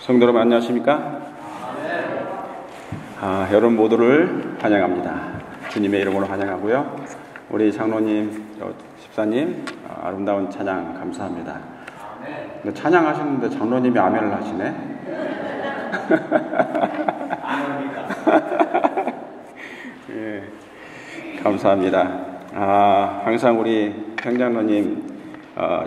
성도 여러분 안녕하십니까? 여러분 모두를 환영합니다. 주님의 이름으로 환영하고요. 우리 장로님, 집사님 아름다운 찬양 감사합니다. 근데 찬양하셨는데 장로님이 아멘을 하시네. 예, 감사합니다. 항상 우리 평장로님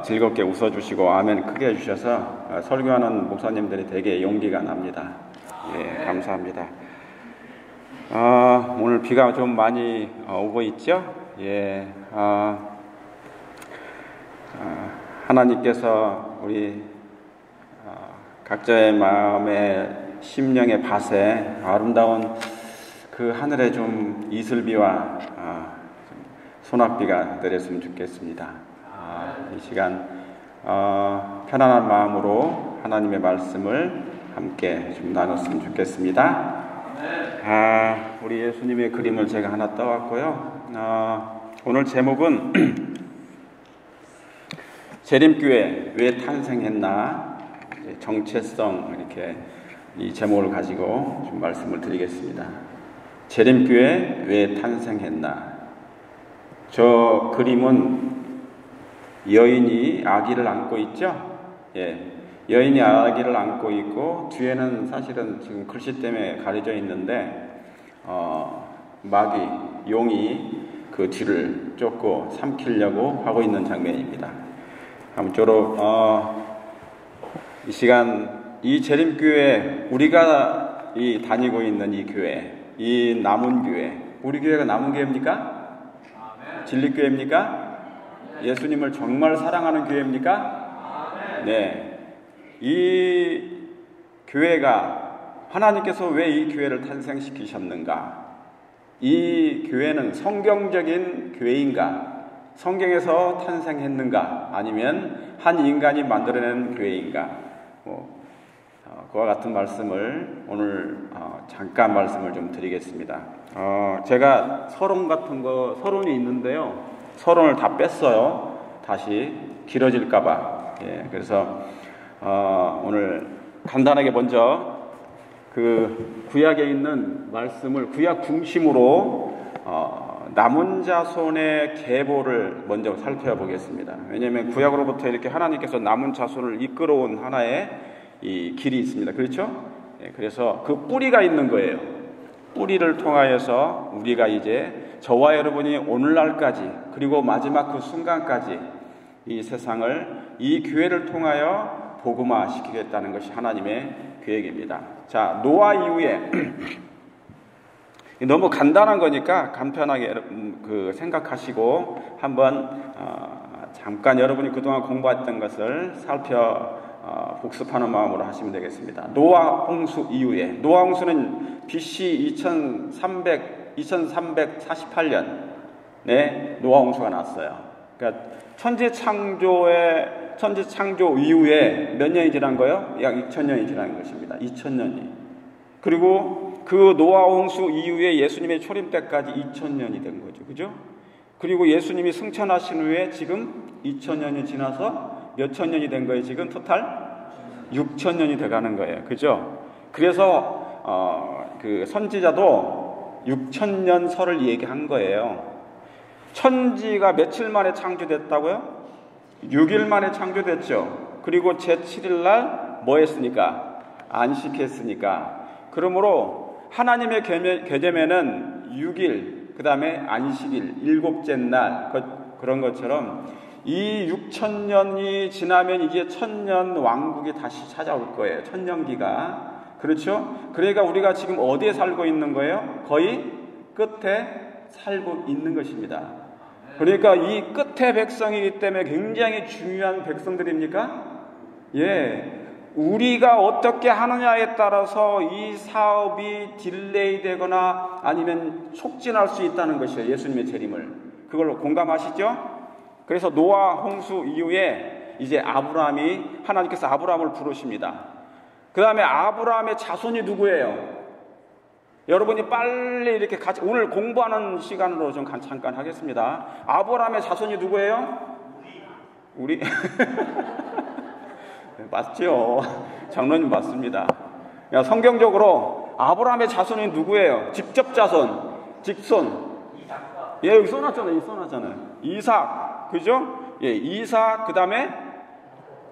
즐겁게 웃어주시고 아멘 크게 해주셔서 설교하는 목사님들이 되게 용기가 납니다. 예, 감사합니다. 오늘 비가 좀 많이 오고 있죠? 예, 하나님께서 우리 각자의 마음의 심령의 밭에 아름다운 그 하늘에 좀 이슬비와 소낙비가 내렸으면 좋겠습니다. 이 시간 편안한 마음으로 하나님의 말씀을 함께 좀 나눴으면 좋겠습니다. 우리 예수님의 그림을 제가 하나 떠왔고요. 오늘 제목은 재림교회 왜 탄생했나, 정체성, 이렇게 이 제목을 가지고 좀 말씀을 드리겠습니다. 재림교회 왜 탄생했나. 저 그림은 여인이 아기를 안고 있죠? 예, 여인이 아기를 안고 있고 뒤에는 사실은 지금 글씨 때문에 가려져 있는데 마귀, 용이 그 뒤를 쫓고 삼키려고 하고 있는 장면입니다. 아무쪼록 이 시간 이 재림교회, 우리가 다니고 있는 이 교회, 이 남은 교회, 우리 교회가 남은 교회입니까? 진리교회입니까? 예수님을 정말 사랑하는 교회입니까? 네. 이 교회가 하나님께서 왜 이 교회를 탄생시키셨는가? 이 교회는 성경적인 교회인가? 성경에서 탄생했는가? 아니면 한 인간이 만들어낸 교회인가? 그와 같은 말씀을 오늘 잠깐 말씀을 좀 드리겠습니다. 제가 서론이 있는데요. 서론을 다 뺐어요. 다시 길어질까봐. 예, 그래서 오늘 간단하게 먼저 그 구약에 있는 말씀을 구약 중심으로 남은 자손의 계보를 먼저 살펴보겠습니다. 왜냐하면 구약으로부터 이렇게 하나님께서 남은 자손을 이끌어온 하나의 이 길이 있습니다. 그렇죠? 예, 그래서 그 뿌리가 있는 거예요. 뿌리를 통하여서 우리가 이제 저와 여러분이 오늘날까지 그리고 마지막 그 순간까지 이 세상을 이 교회를 통하여 복음화 시키겠다는 것이 하나님의 계획입니다. 자, 노아 이후에 너무 간단한 거니까 간편하게 생각하시고 한번 잠깐 여러분이 그동안 공부했던 것을 복습하는 마음으로 하시면 되겠습니다. 노아 홍수 이후에, 노아 홍수는 BC 2348년에 노아 홍수가 났어요. 그러니까 천지 창조 이후에 몇 년이 지난 거예요? 약 2000년이 지난 것입니다. 2000년이. 그리고 그 노아 홍수 이후에 예수님의 초림 때까지 2000년이 된 거죠. 그죠? 그리고 예수님이 승천하신 후에 지금 2000년이 지나서 몇 천 년이 된 거예요? 지금 토탈 6000년이 돼가는 거예요. 그죠? 그래서 그 선지자도 6000년설을 얘기한 거예요. 천지가 며칠 만에 창조됐다고요? 6일 만에 창조됐죠. 그리고 제7일 날 뭐 했으니까? 안식했으니까. 그러므로 하나님의 계점에는 6일, 그 다음에 안식일, 7째 날, 그런 것처럼 이 6000년이 지나면 이제 1000년 왕국이 다시 찾아올 거예요. 천년기가. 그렇죠? 그러니까 우리가 지금 어디에 살고 있는 거예요? 거의 끝에 살고 있는 것입니다. 그러니까 이 끝의 백성이기 때문에 굉장히 중요한 백성들입니까? 예. 우리가 어떻게 하느냐에 따라서 이 사업이 딜레이 되거나 아니면 촉진할 수 있다는 것이에요. 예수님의 재림을. 그걸로 공감하시죠? 그래서 노아 홍수 이후에 이제 하나님께서 아브라함을 부르십니다. 그 다음에 아브라함의 자손이 누구예요? 여러분이 빨리 이렇게 같이 오늘 공부하는 시간으로 좀 잠깐 하겠습니다. 아브라함의 자손이 누구예요? 우리 맞죠? 장로님 맞습니다. 성경적으로 아브라함의 자손이 누구예요? 직접 자손, 직손. 예, 여기 써놨잖아요. 이삭, 그죠? 예, 이삭, 그 다음에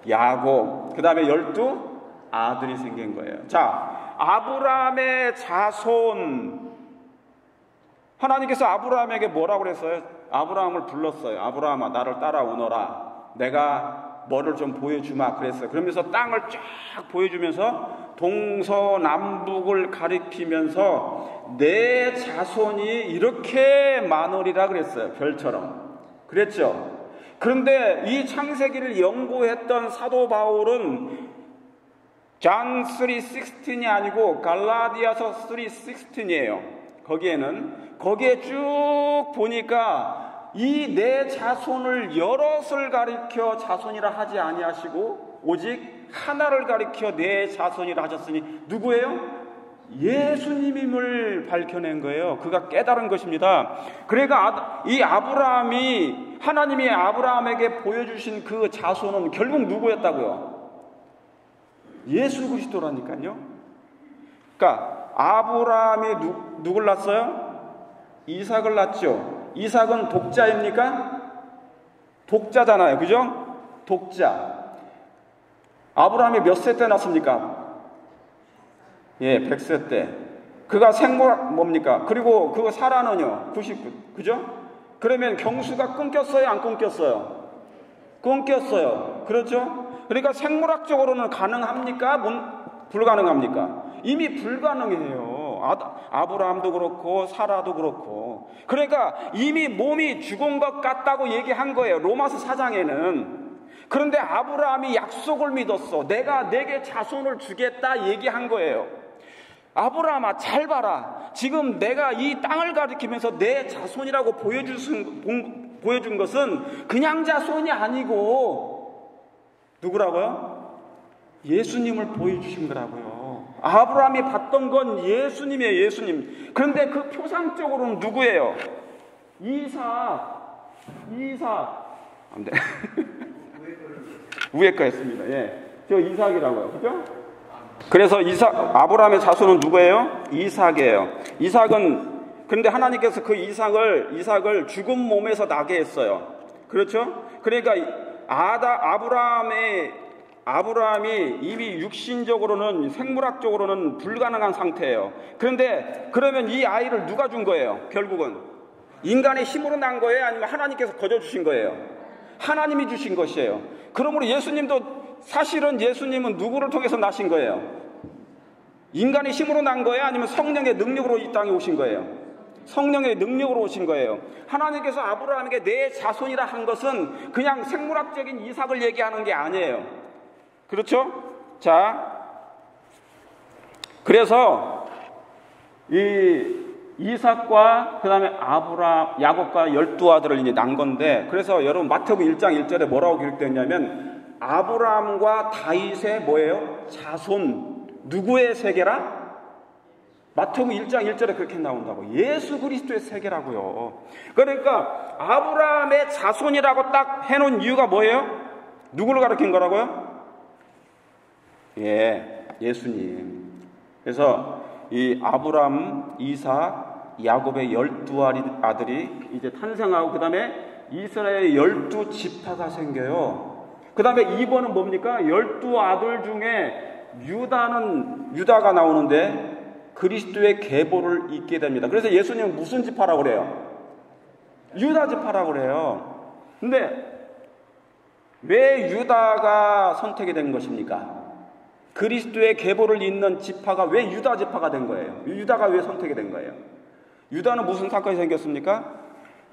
야곱, 그 다음에 12 아들이 생긴 거예요. 자, 아브라함의 자손. 하나님께서 아브라함에게 뭐라고 그랬어요? 아브라함을 불렀어요. 아브라함아, 나를 따라오너라. 내가 뭐를 좀 보여주마 그랬어요. 그러면서 땅을 쫙 보여주면서 동서남북을 가리키면서 내 자손이 이렇게 많으리라 그랬어요. 별처럼. 그랬죠. 그런데 이 창세기를 연구했던 사도 바울은 John 3:16이 아니고 갈라디아서 3:16이에요. 거기에 쭉 보니까 이 내 자손을 여럿을 가리켜 자손이라 하지 아니하시고 오직 하나를 가리켜 내 자손이라 하셨으니 누구예요? 예수님임을 밝혀낸 거예요. 그가 깨달은 것입니다. 그러니까 이 아브라함이 하나님이 아브라함에게 보여주신 그 자손은 결국 누구였다고요? 예수 그리스도라니까요. 그러니까 아브라함이 누굴 낳았어요? 이삭을 낳았죠. 이삭은 독자입니까? 독자잖아요. 그죠? 독자. 아브라함이 몇 세 때 낳습니까? 예, 100세 때. 그가 뭡니까? 그리고 그거 사라는요, 99. 그죠? 그러면 경수가 끊겼어요? 안 끊겼어요? 끊겼어요. 그렇죠? 그러니까 생물학적으로는 가능합니까? 불가능합니까? 이미 불가능해요. 아브라함도 그렇고 사라도 그렇고. 그러니까 이미 몸이 죽은 것 같다고 얘기한 거예요. 로마서 4장에는. 그런데 아브라함이 약속을 믿었어. 내가 내게 자손을 주겠다 얘기한 거예요. 아브라함아, 잘 봐라. 지금 내가 이 땅을 가리키면서 내 자손이라고 보여준 것은 그냥 자손이 아니고 누구라고요? 예수님을 보여주신 거라고요. 아브라함이 봤던 건 예수님이에요. 예수님. 그런데 그 표상적으로는 누구예요? 이삭. 안 돼. 위에 거 했습니다. 예. 저 이삭이라고요. 그죠? 그래서 아브라함의 자손은 누구예요? 이삭이에요. 이삭은, 그런데 하나님께서 그 이삭을 죽은 몸에서 나게 했어요. 그렇죠? 그러니까 아브라함이 이미 육신적으로는, 생물학적으로는 불가능한 상태예요. 그런데 그러면 이 아이를 누가 준 거예요? 결국은 인간의 힘으로 난 거예요? 아니면 하나님께서 거저 주신 거예요? 하나님이 주신 것이에요. 그러므로 사실은 예수님은 누구를 통해서 나신 거예요? 인간의 힘으로 난 거예요? 아니면 성령의 능력으로 이 땅에 오신 거예요? 성령의 능력으로 오신 거예요. 하나님께서 아브라함에게 내 자손이라 한 것은 그냥 생물학적인 이삭을 얘기하는 게 아니에요. 그렇죠? 자, 그래서 이 이삭과 그 다음에 야곱과 12아들을 이제 낳은 건데, 그래서 여러분 마태복음 1장 1절에 뭐라고 기록되었냐면 아브라함과 다윗의 뭐예요? 자손. 누구의 세계라? 마태복음 1장 1절에 그렇게 나온다고. 예수 그리스도의 세계라고요. 그러니까 아브라함의 자손이라고 딱 해놓은 이유가 뭐예요? 누구를 가리킨 거라고요? 예, 예수님. 그래서 이 아브라함, 이삭, 야곱의 12아들이 이제 탄생하고, 그 다음에 이스라엘의 12지파가 생겨요. 그 다음에 2번은 뭡니까? 12아들 중에 유다가 나오는데 그리스도의 계보를 잇게 됩니다. 그래서 예수님은 무슨 지파라고 그래요? 유다 지파라고 그래요. 근데 왜 유다가 선택이 된 것입니까? 그리스도의 계보를 잇는 지파가 왜 유다 지파가 된 거예요? 유다가 왜 선택이 된 거예요? 유다는 무슨 사건이 생겼습니까?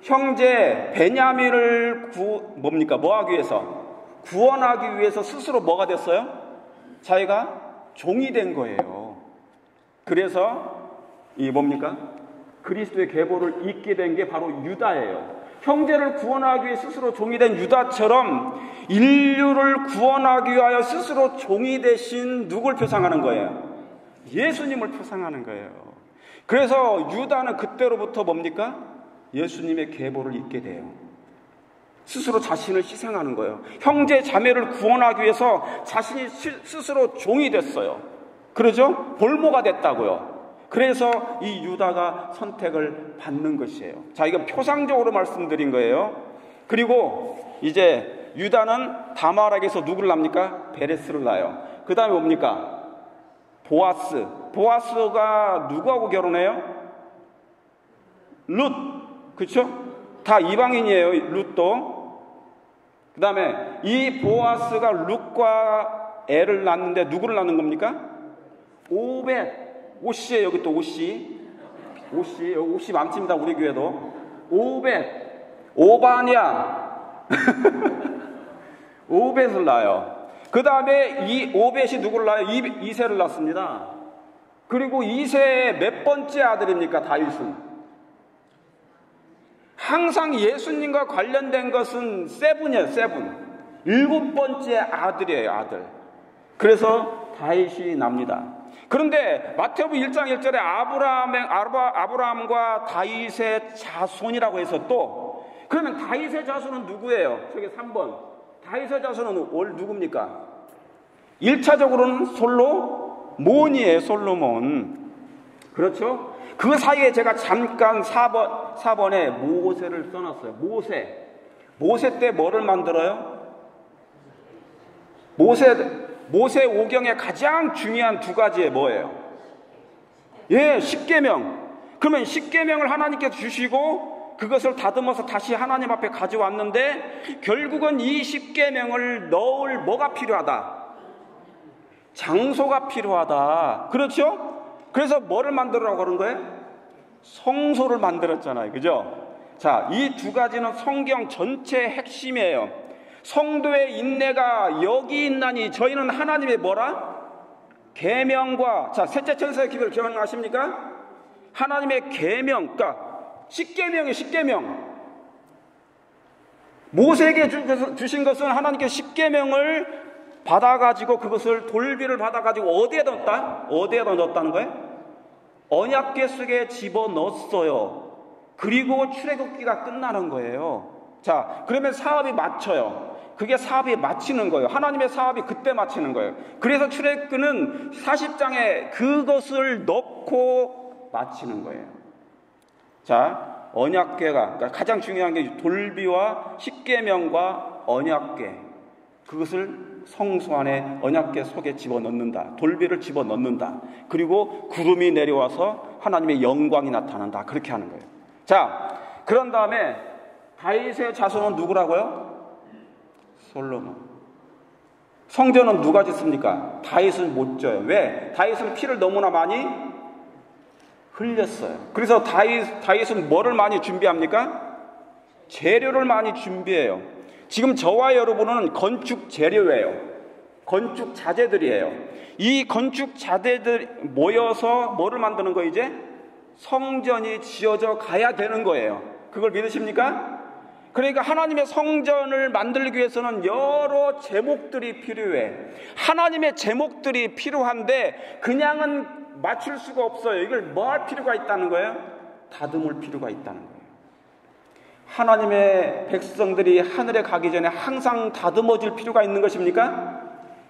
형제 베냐민을 뭐 하기 위해서? 구원하기 위해서 스스로 뭐가 됐어요? 자기가 종이 된 거예요. 그래서 그리스도의 계보를 잇게 된 게 바로 유다예요. 형제를 구원하기 위해 스스로 종이 된 유다처럼 인류를 구원하기 위하여 스스로 종이 되신 누굴 표상하는 거예요? 예수님을 표상하는 거예요. 그래서 유다는 그때로부터 예수님의 계보를 잇게 돼요. 스스로 자신을 희생하는 거예요. 형제 자매를 구원하기 위해서 자신이 스스로 종이 됐어요. 그러죠? 볼모가 됐다고요. 그래서 이 유다가 선택을 받는 것이에요. 자, 이건 표상적으로 말씀드린 거예요. 그리고 이제 유다는 다말에게서 누구를 낳습니까? 베레스를 낳아요. 그 다음에 뭡니까? 보아스. 보아스가 누구하고 결혼해요? 룻. 그렇죠? 다 이방인이에요. 룻도. 그 다음에 이 보아스가 룻과 애를 낳는데 누구를 낳는 겁니까? 오벳. 오씨에 여기 또 오씨. 오씨 많습니다. 우리 교회도. 오벳. 오바냐. 오벳을 낳아요. 그 다음에 이 오벳이 누구를 낳아요? 이새를 낳습니다. 그리고 이새의 몇 번째 아들입니까? 다윗은. 항상 예수님과 관련된 것은 세븐이에요. 세븐. 7번째 아들이에요. 아들. 그래서 다윗이 납니다. 그런데 마태복음 1장 1절에 아브라함과 다윗의 자손이라고 해서 또, 그러면 다윗의 자손은 누구예요? 저기 3번. 다윗의 자손은 누굽니까? 1차적으로는 솔로몬이에요. 솔로몬. 그렇죠? 그 사이에 제가 잠깐 4번에 모세를 써놨어요. 모세 때 뭐를 만들어요? 모세 오경의 가장 중요한 두 가지에 뭐예요? 예, 십계명. 그러면 십계명을 하나님께서 주시고 그것을 다듬어서 다시 하나님 앞에 가져왔는데, 결국은 이 십계명을 넣을 뭐가 필요하다? 장소가 필요하다. 그렇죠? 그래서 뭐를 만들으라고 그런 거예요? 성소를 만들었잖아요. 그죠? 자, 이 두 가지는 성경 전체의 핵심이에요. 성도의 인내가 여기 있나니 저희는 하나님의 뭐라? 계명과, 자, 셋째 천사의 기도를 기억나십니까? 하나님의 계명, 그러니까 십계명이에요. 십계명. 모세에게 주신 것은 하나님께 십계명을 받아가지고 그것을 돌비를 받아가지고 어디에 넣었다? 어디에다 넣었다는 거예요? 언약궤 속에 집어넣었어요. 그리고 출애굽기가 끝나는 거예요. 자, 그러면 사업이 맞춰요. 그게 사업이 마치는 거예요. 하나님의 사업이 그때 마치는 거예요. 그래서 출애굽기는 40장에 그것을 넣고 마치는 거예요. 자, 언약궤가, 그러니까 가장 중요한 게 돌비와 십계명과 언약궤, 그것을 성소 안에 언약궤 속에 집어넣는다. 돌비를 집어넣는다. 그리고 구름이 내려와서 하나님의 영광이 나타난다. 그렇게 하는 거예요. 자, 그런 다음에 다윗의 자손은 누구라고요? 솔로몬. 성전은 누가 짓습니까? 다윗은 못 져요. 왜? 다윗은 피를 너무나 많이 흘렸어요. 그래서 다윗은 뭐를 많이 준비합니까? 재료를 많이 준비해요. 지금 저와 여러분은 건축 재료예요. 건축 자재들이에요. 이 건축 자재들 모여서 뭐를 만드는 거예요? 이제 성전이 지어져 가야 되는 거예요. 그걸 믿으십니까? 그러니까 하나님의 성전을 만들기 위해서는 여러 제목들이 필요해. 하나님의 제목들이 필요한데 그냥은 맞출 수가 없어요. 이걸 뭐 할 필요가 있다는 거예요? 다듬을 필요가 있다는 거예요. 하나님의 백성들이 하늘에 가기 전에 항상 다듬어질 필요가 있는 것입니까?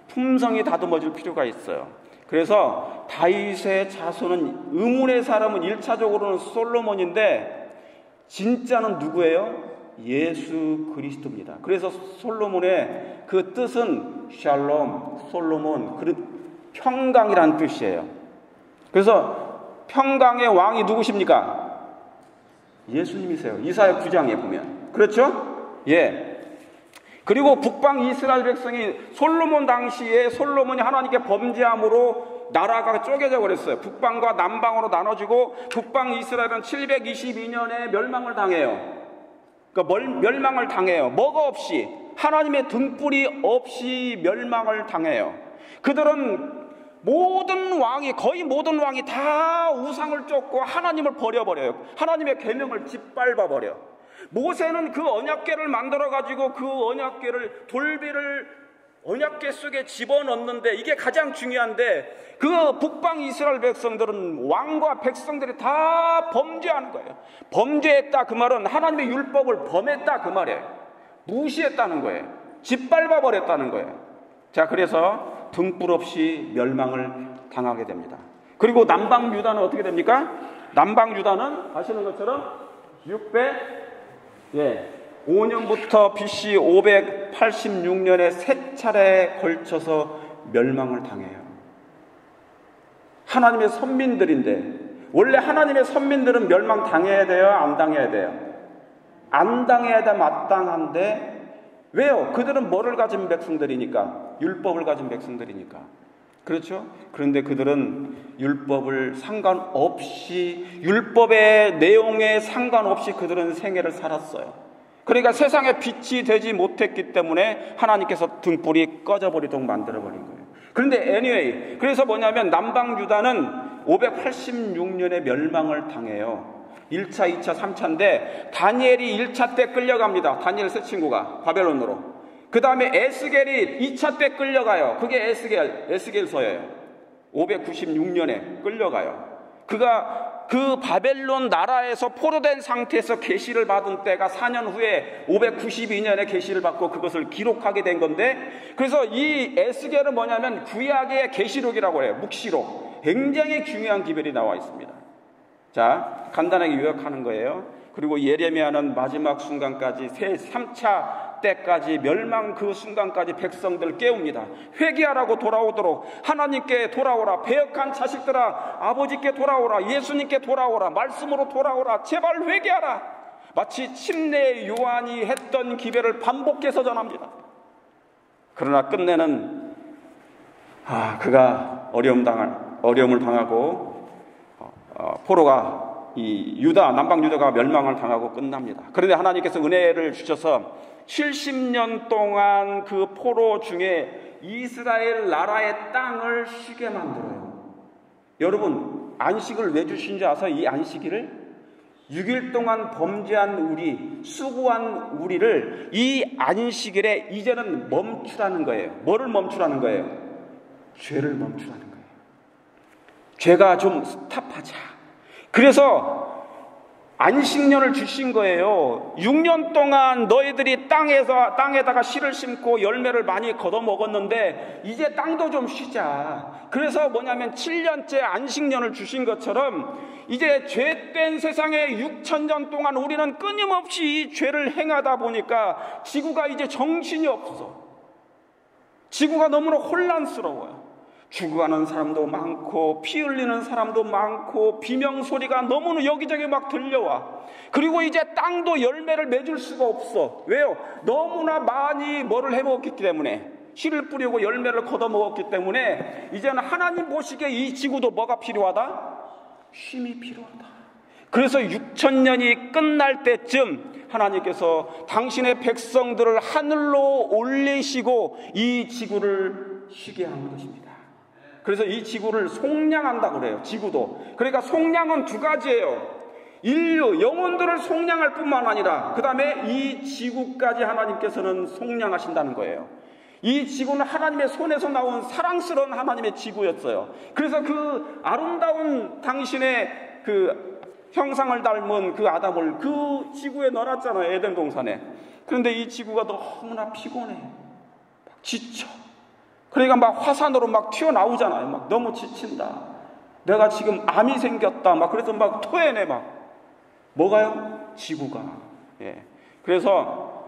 품성이 다듬어질 필요가 있어요. 그래서 다윗의 자손은, 의문의 사람은 1차적으로는 솔로몬인데 진짜는 누구예요? 예수 그리스도입니다. 그래서 솔로몬의 그 뜻은 샬롬, 솔로몬, 평강이라는 뜻이에요. 그래서 평강의 왕이 누구십니까? 예수님이세요. 이사야 9장에 보면. 그렇죠? 예. 그리고 북방 이스라엘 백성이 솔로몬 당시에 솔로몬이 하나님께 범죄함으로 나라가 쪼개져 버렸어요. 북방과 남방으로 나눠지고 북방 이스라엘은 722년에 멸망을 당해요. 그러니까 멸망을 당해요. 뭐가 없이, 하나님의 등불이 없이 멸망을 당해요. 그들은 거의 모든 왕이 다 우상을 쫓고 하나님을 버려버려요. 하나님의 계명을 짓밟아버려. 모세는 그 언약궤를 만들어가지고 그 언약궤를, 돌비를 언약궤 속에 집어넣는데, 이게 가장 중요한데, 그 북방 이스라엘 백성들은, 왕과 백성들이 다 범죄하는 거예요. 범죄했다 그 말은 하나님의 율법을 범했다 그 말이에요. 무시했다는 거예요. 짓밟아 버렸다는 거예요. 자, 그래서 등불 없이 멸망을 당하게 됩니다. 그리고 남방 유다는 어떻게 됩니까? 남방 유다는 아시는 것처럼 605년부터 BC 586년에 세 차례에 걸쳐서 멸망을 당해요. 하나님의 선민들인데, 원래 하나님의 선민들은 멸망 당해야 돼요? 안 당해야 돼요? 안 당해야 돼 마땅한데, 왜요? 그들은 뭐를 가진 백성들이니까? 율법을 가진 백성들이니까. 그렇죠? 그런데 그들은 율법을 상관없이, 율법의 내용에 상관없이 그들은 생애를 살았어요. 그러니까 세상에 빛이 되지 못했기 때문에 하나님께서 등불이 꺼져버리도록 만들어버린 거예요. 그런데 anyway, 그래서 뭐냐면 남방 유다는 586년에 멸망을 당해요. 1차, 2차, 3차인데 다니엘이 1차 때 끌려갑니다. 다니엘 세 친구가 바벨론으로. 그 다음에 에스겔이 2차 때 끌려가요. 그게 에스겔서예요. 596년에 끌려가요. 그가 그 바벨론 나라에서 포로된 상태에서 계시를 받은 때가 4년 후에 592년에 계시를 받고 그것을 기록하게 된 건데, 그래서 이 에스겔은 뭐냐면 구약의 계시록이라고 해요. 묵시록. 굉장히 중요한 기별이 나와 있습니다. 자, 간단하게 요약하는 거예요. 그리고 예레미야는 마지막 순간까지 3차 때까지 멸망 그 순간까지 백성들을 깨웁니다. 회개하라고 돌아오도록, 하나님께 돌아오라, 배역한 자식들아 아버지께 돌아오라, 예수님께 돌아오라, 말씀으로 돌아오라, 제발 회개하라. 마치 침례 요한이 했던 기별을 반복해서 전합니다. 그러나 끝내는 그가 어려움을 당하고 포로가 이 유다, 남방 유다가 멸망을 당하고 끝납니다. 그런데 하나님께서 은혜를 주셔서 70년 동안 그 포로 중에 이스라엘 나라의 땅을 쉬게 만들어요. 여러분, 안식을 왜 주신지 아세요? 이 안식일을 6일 동안 범죄한 우리, 수고한 우리를 이 안식일에 이제는 멈추라는 거예요. 뭐를 멈추라는 거예요? 죄를 멈추라는 거예요. 죄가 좀 스탑하자. 그래서 안식년을 주신 거예요. 6년 동안 너희들이 땅에다가 씨를 심고 열매를 많이 걷어 먹었는데 이제 땅도 좀 쉬자. 그래서 뭐냐면 7년째 안식년을 주신 것처럼 이제 죄된 세상에 6,000년 동안 우리는 끊임없이 이 죄를 행하다 보니까 지구가 이제 정신이 없어. 지구가 너무나 혼란스러워요. 죽어가는 사람도 많고 피 흘리는 사람도 많고 비명소리가 너무나 여기저기 막 들려와. 그리고 이제 땅도 열매를 맺을 수가 없어. 왜요? 너무나 많이 뭐를 해먹었기 때문에, 씨를 뿌리고 열매를 걷어먹었기 때문에 이제는 하나님 보시기에 이 지구도 뭐가 필요하다? 쉼이 필요하다. 그래서 6,000년이 끝날 때쯤 하나님께서 당신의 백성들을 하늘로 올리시고 이 지구를 쉬게 한 것입니다. 그래서 이 지구를 속량한다고 그래요. 지구도. 그러니까 속량은 두 가지예요. 인류, 영혼들을 속량할 뿐만 아니라 그 다음에 이 지구까지 하나님께서는 속량하신다는 거예요. 이 지구는 하나님의 손에서 나온 사랑스러운 하나님의 지구였어요. 그래서 그 아름다운 당신의 그 형상을 닮은 그 아담을 그 지구에 넣어놨잖아요. 에덴 동산에. 그런데 이 지구가 너무나 피곤해. 막 지쳐. 그러니까 막 화산으로 막 튀어나오잖아요. 막 너무 지친다. 내가 지금 암이 생겼다. 막 그래서 막 토해내 막. 뭐가요? 지구가. 예. 그래서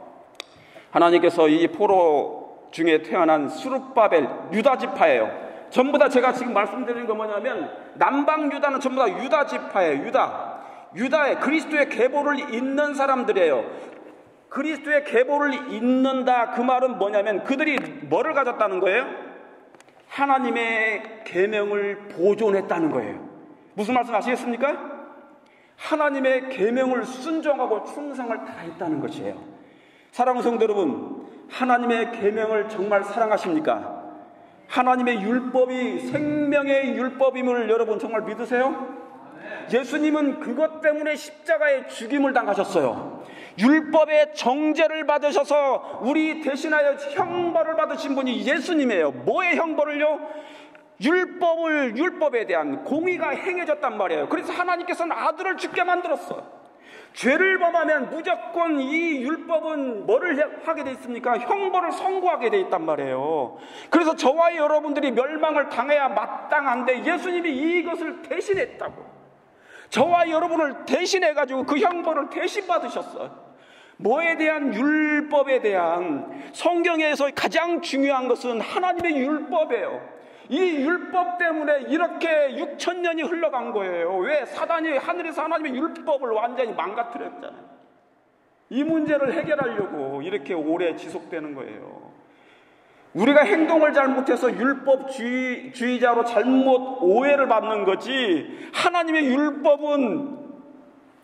하나님께서 이 포로 중에 태어난 스룹바벨 유다 지파예요. 전부 다 제가 지금 말씀드리는 건 뭐냐면 남방 유다는 전부 다 유다 지파예요. 유다의 그리스도의 계보를 잇는 사람들이에요. 그리스도의 계보를 잇는다, 그 말은 뭐냐면 그들이 뭐를 가졌다는 거예요? 하나님의 계명을 보존했다는 거예요. 무슨 말씀 아시겠습니까? 하나님의 계명을 순종하고 충성을 다했다는 것이에요. 사랑하는 성도 여러분, 하나님의 계명을 정말 사랑하십니까? 하나님의 율법이 생명의 율법임을 여러분 정말 믿으세요? 예수님은 그것 때문에 십자가에 죽임을 당하셨어요. 율법의 정죄를 받으셔서 우리 대신하여 형벌을 받으신 분이 예수님이에요. 뭐의 형벌을요? 율법에 대한 공의가 행해졌단 말이에요. 그래서 하나님께서는 아들을 죽게 만들었어요. 죄를 범하면 무조건 이 율법은 뭐를 하게 돼 있습니까? 형벌을 선고하게 돼 있단 말이에요. 그래서 저와 여러분들이 멸망을 당해야 마땅한데 예수님이 이것을 대신했다고. 저와 여러분을 대신해가지고 그 형벌을 대신 받으셨어요. 뭐에 대한? 율법에 대한. 성경에서 가장 중요한 것은 하나님의 율법이에요. 이 율법 때문에 이렇게 6,000년이 흘러간 거예요. 왜? 사단이 하늘에서 하나님의 율법을 완전히 망가뜨렸잖아요. 이 문제를 해결하려고 이렇게 오래 지속되는 거예요. 우리가 행동을 잘못해서 율법주의자로 잘못 오해를 받는 거지, 하나님의 율법은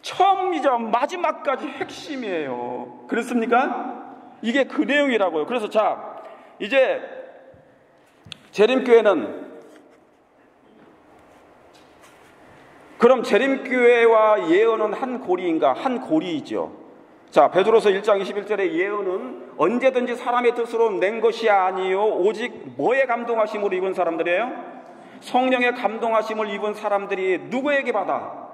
처음이자 마지막까지 핵심이에요. 그렇습니까? 이게 그 내용이라고요. 그래서 자, 이제 재림교회는, 그럼 재림교회와 예언은 한 고리인가? 한 고리이죠. 자, 베드로서 1장 21절에 예언은 언제든지 사람의 뜻으로 낸 것이 아니요 오직 뭐에 감동하심으로 입은 사람들이에요? 성령의 감동하심을 입은 사람들이 누구에게 받아?